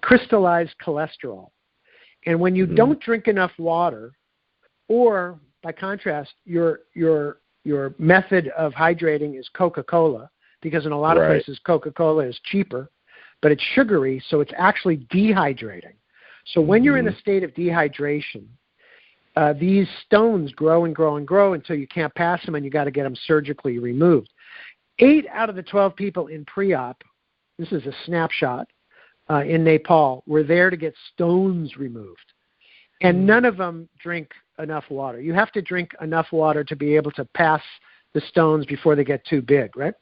crystallized cholesterol. And when you don't drink enough water, or by contrast, your method of hydrating is Coca-Cola, because in a lot of places Coca-Cola is cheaper, but it's sugary, so it's actually dehydrating. So when you're in a state of dehydration, these stones grow and grow and grow until you can't pass them, and you got to get them surgically removed. 8 out of the 12 people in pre-op, this is a snapshot, in Nepal, were there to get stones removed. And none of them drink enough water. You have to drink enough water to be able to pass the stones before they get too big, right?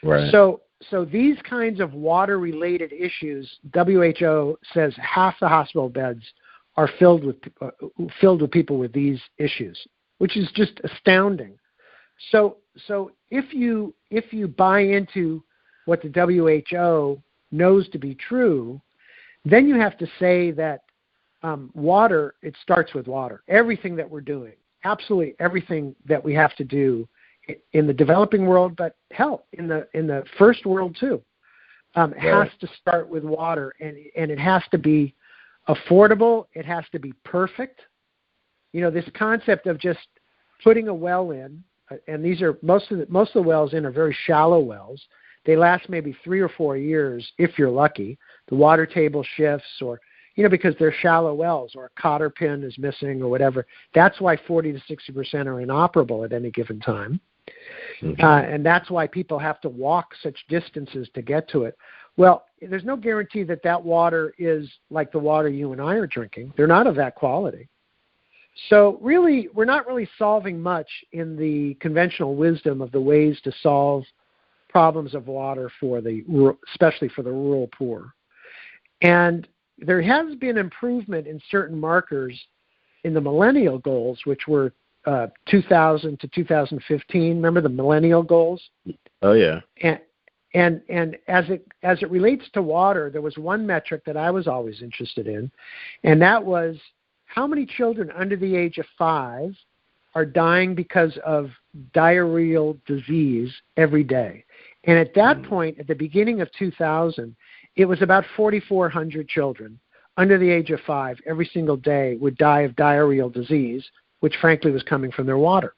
Right. So so these kinds of water-related issues, WHO says half the hospital beds are filled with people with these issues, which is just astounding. So if you buy into what the WHO knows to be true, then you have to say that water, it starts with water. Everything that we're doing, absolutely everything that we have to do in the developing world, but hell, in the first world too, has to start with water, and it has to be affordable. It has to be perfect. This concept of just putting a well in, and these are most of the wells in are very shallow wells. They last maybe 3 or 4 years if you're lucky. The water table shifts, or because they're shallow wells, or a cotter pin is missing, or whatever. That's why 40 to 60% are inoperable at any given time. And that's why people have to walk such distances to get to it. Well, there's no guarantee that water is like the water you and I are drinking. They're not of that quality. So really, we're not really solving much in the conventional wisdom of the ways to solve problems of water especially for the rural poor. And there has been improvement in certain markers in the millennial goals, which were 2000 to 2015. Remember the millennial goals? Oh yeah. And as it relates to water, there was one metric that I was always interested in, and that was how many children under the age of 5 are dying because of diarrheal disease every day. And at that point, at the beginning of 2000, it was about 4,400 children under the age of 5 every single day would die of diarrheal disease, which frankly was coming from their water.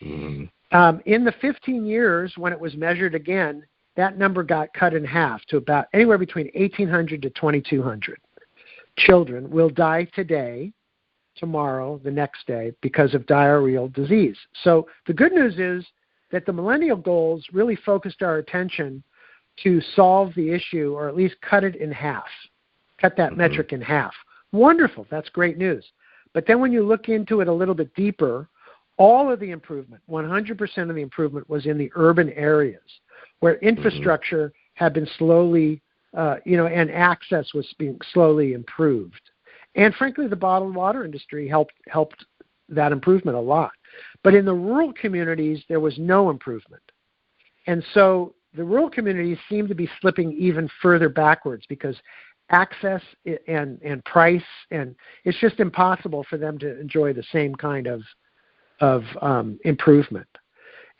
In the 15 years when it was measured again, that number got cut in half to about anywhere between 1,800 to 2,200 children will die today, tomorrow, the next day because of diarrheal disease. So the good news is that the millennial goals really focused our attention to solve the issue, or at least cut it in half, cut that metric in half. Wonderful. That's great news. But then when you look into it a little bit deeper, all of the improvement, 100% of the improvement was in the urban areas where infrastructure had been slowly, and access was being slowly improved. And frankly, the bottled water industry helped that improvement a lot. But in the rural communities, there was no improvement. And so the rural communities seem to be slipping even further backwards because access and price, and it's just impossible for them to enjoy the same kind of improvement.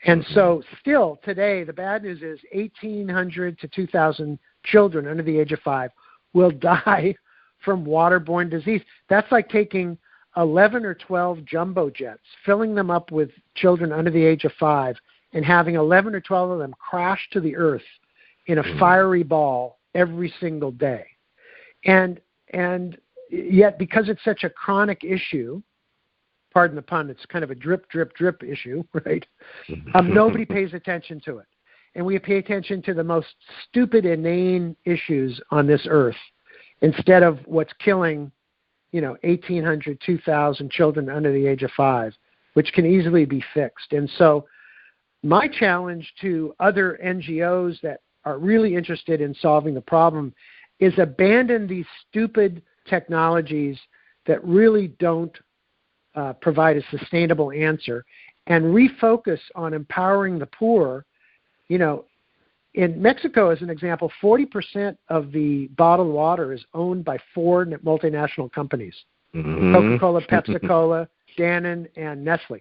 And so still today, the bad news is 1,800 to 2,000 children under the age of 5 will die from waterborne disease. That's like taking 11 or 12 jumbo jets, filling them up with children under the age of 5, and having 11 or 12 of them crash to the earth in a fiery ball every single day. And yet, because it's such a chronic issue, pardon the pun, it's kind of a drip, drip, drip issue, right? Nobody pays attention to it. And we pay attention to the most stupid, inane issues on this earth instead of what's killing, 1,800, 2,000 children under the age of 5, which can easily be fixed. And so my challenge to other NGOs that are really interested in solving the problem is abandon these stupid technologies that really don't provide a sustainable answer and refocus on empowering the poor. In Mexico, as an example, 40% of the bottled water is owned by 4 multinational companies, Coca-Cola, Pepsi-Cola, Danone, and Nestle.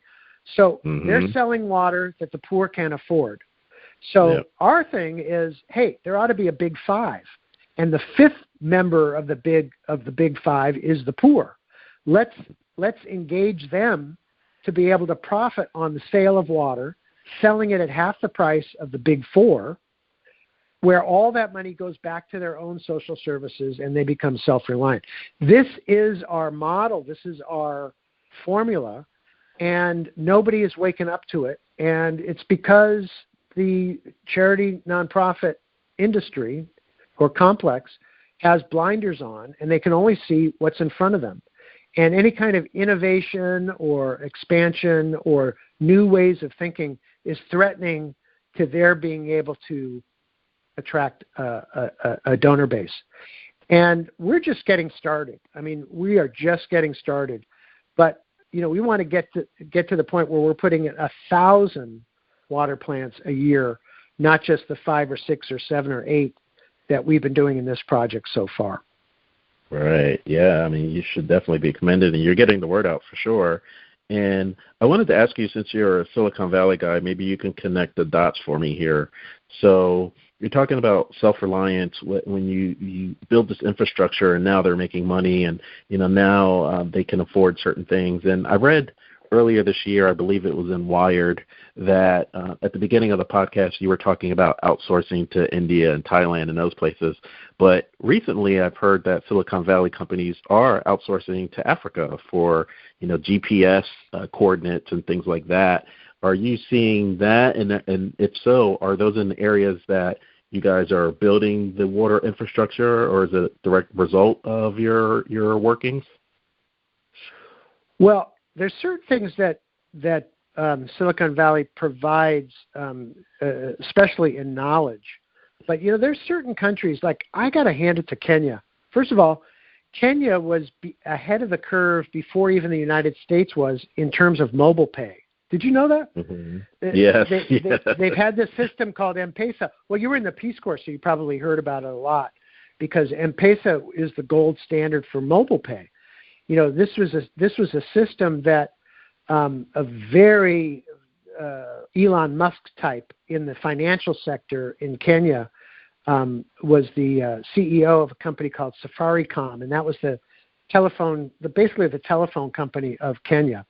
So they're selling water that the poor can't afford. So our thing is, hey, there ought to be a big 5. And the 5th member of the big 5 is the poor. Let's engage them to be able to profit on the sale of water, selling it at half the price of the big 4, where all that money goes back to their own social services and they become self-reliant. This is our model. This is our formula, and nobody is waking up to it. And it's because the charity nonprofit industry or complex has blinders on, and they can only see what's in front of them. And any kind of innovation or expansion or new ways of thinking is threatening to their being able to attract a donor base. And we're just getting started. I mean, we are just getting started. But, we want to get to the point where we're putting in 1,000 water plants a year, not just the 5 or 6 or 7 or 8 that we've been doing in this project so far. Right. Yeah. I mean, you should definitely be commended, and you're getting the word out for sure. And I wanted to ask you, since you're a Silicon Valley guy, maybe you can connect the dots for me here. So you're talking about self-reliance when you build this infrastructure, and now they're making money, and now they can afford certain things. And I read earlier this year, I believe it was in Wired, that at the beginning of the podcast you were talking about outsourcing to India and Thailand and those places. But recently I've heard that Silicon Valley companies are outsourcing to Africa for GPS coordinates and things like that. Are you seeing that? And if so, are those in areas that you guys are building the water infrastructure, or is it a direct result of your workings? Well, there's certain things that Silicon Valley provides, especially in knowledge. But, there's certain countries, like I got to hand it to Kenya. First of all, Kenya was ahead of the curve before even the United States was in terms of mobile pay. Did you know that? Mm-hmm. Yes. They've had this system called M-Pesa. Well, you were in the Peace Corps, so you probably heard about it a lot, because M-Pesa is the gold standard for mobile pay. This was a system that a very Elon Musk type in the financial sector in Kenya was the CEO of a company called Safaricom, and that was basically the telephone company of Kenya.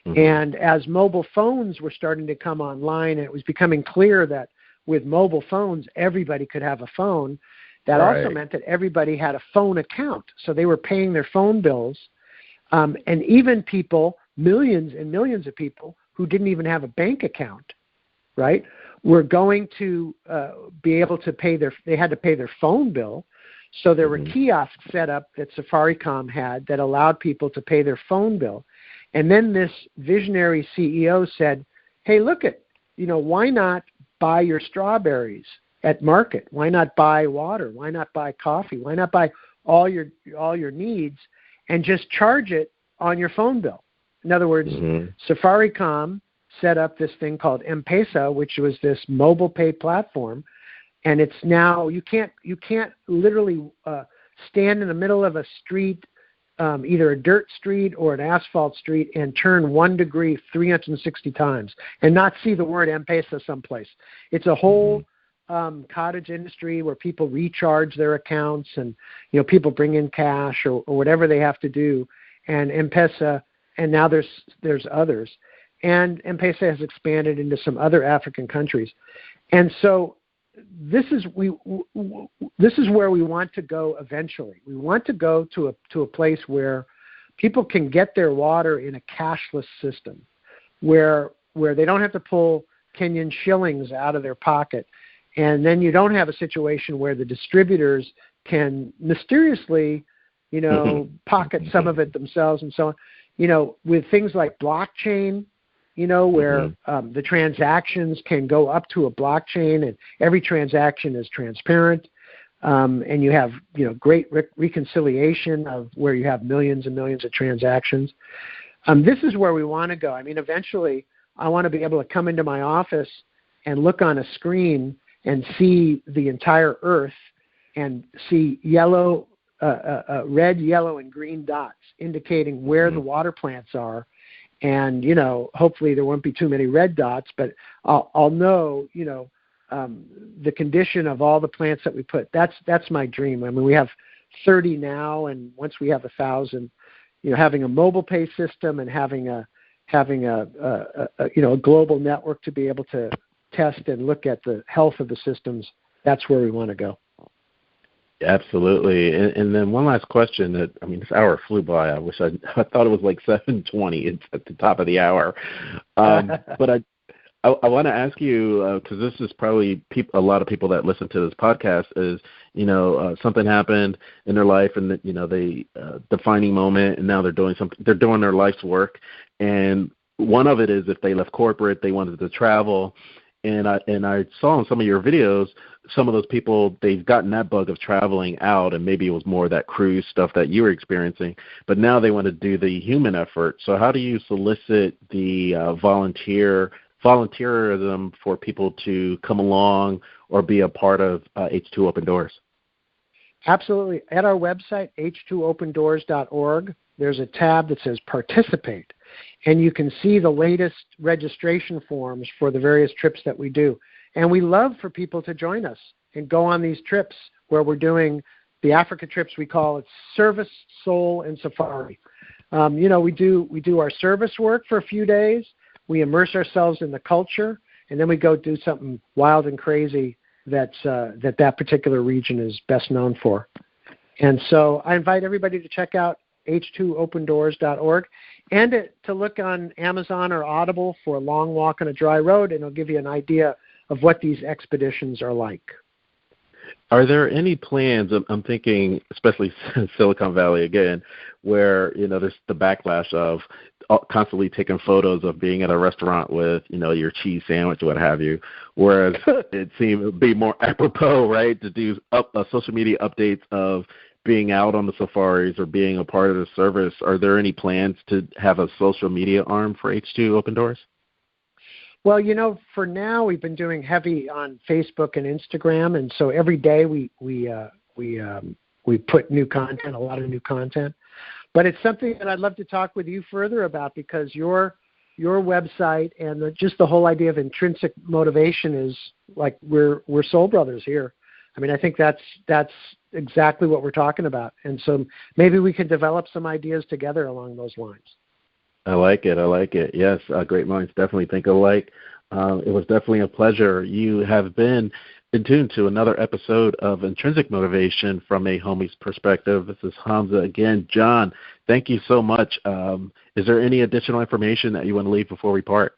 Mm-hmm. And as mobile phones were starting to come online, and it was becoming clear that with mobile phones everybody could have a phone, that also meant that everybody had a phone account. So they were paying their phone bills, and even people, millions and millions of people who didn't even have a bank account, right, were going to be able to they had to pay their phone bill. So there were kiosks set up that Safaricom had that allowed people to pay their phone bill. And then this visionary CEO said, hey, why not buy your strawberries at market? Why not buy water? Why not buy coffee? Why not buy all your needs and just charge it on your phone bill? In other words, Safaricom set up this thing called M-Pesa, which was this mobile pay platform, and it's now you can't literally stand in the middle of a street, either a dirt street or an asphalt street, and turn 1 degree 360 times and not see the word M-Pesa someplace. It's a whole cottage industry where people recharge their accounts, and people bring in cash or whatever they have to do, and M-Pesa, and now there's others, and M-Pesa has expanded into some other African countries, and so this is where we want to go eventually. We want to go to a place where people can get their water in a cashless system, where they don't have to pull Kenyan shillings out of their pocket, and then you don't have a situation where the distributors can mysteriously, pocket some of it themselves and so on. With things like blockchain, where the transactions can go up to a blockchain, and every transaction is transparent, and you have great reconciliation of where you have millions and millions of transactions. This is where we want to go. I mean, eventually, I want to be able to come into my office and look on a screen and see the entire Earth and see red, yellow, and green dots indicating where the water plants are. And, hopefully there won't be too many red dots, but I'll know, the condition of all the plants that we put. That's my dream. I mean, we have 30 now, and once we have 1,000, having a mobile pay system and having a global network to be able to test and look at the health of the systems, that's where we want to go. Absolutely. And then one last question this hour flew by. I wish I thought it was like 7:20. It's at the top of the hour. But I want to ask you, because this is probably a lot of people that listen to this podcast, is, something happened in their life, and they defining moment, and now they're doing their life's work. And one of it is if they left corporate, they wanted to travel. I saw in some of your videos, some of those people, they've gotten that bug of traveling out, and maybe it was more that cruise stuff that you were experiencing, but now they want to do the human effort. So how do you solicit the volunteerism for people to come along or be a part of H2 Open Doors? Absolutely. At our website, h2opendoors.org, there's a tab that says Participate, and you can see the latest registration forms for the various trips that we do. And we love for people to join us and go on these trips where we're doing the Africa trips. We call it Service, Soul, and Safari. We do our service work for a few days. We immerse ourselves in the culture, and then we go do something wild and crazy that particular region is best known for. And so I invite everybody to check out h2opendoors.org and to look on Amazon or Audible for A Long Walk on a Dry Road, and it'll give you an idea of what these expeditions are like. Are there any plans, I'm thinking especially Silicon Valley again, where, there's the backlash of constantly taking photos of being at a restaurant with, your cheese sandwich or what have you, whereas it seemed to be more apropos, right, to do social media updates of being out on the safaris or being a part of the service. Are there any plans to have a social media arm for H2 Open Doors? Well, for now we've been doing heavy on Facebook and Instagram, and so every day we put new content, a lot of new content. But it's something that I'd love to talk with you further about, because your website and just the whole idea of intrinsic motivation is like we're soul brothers here. I mean, I think that's exactly what we're talking about, and so maybe we can develop some ideas together along those lines. I like it. Yes, great minds definitely think alike. It was definitely a pleasure. You have been in tune to another episode of Intrinsic Motivation from a Homie's Perspective. This is Hamza again. Jon, thank you so much. Is there any additional information that you want to leave before we part?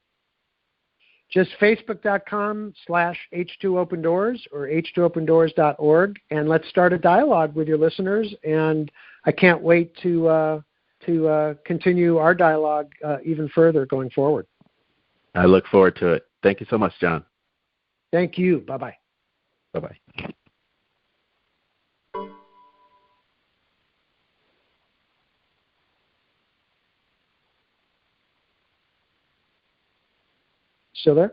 Just facebook.com/H2OpenDoors or h2opendoors.org, and let's start a dialogue with your listeners. And I can't wait to continue our dialogue even further going forward. I look forward to it. Thank you so much, Jon. Thank you. Bye-bye. Bye-bye. Still there?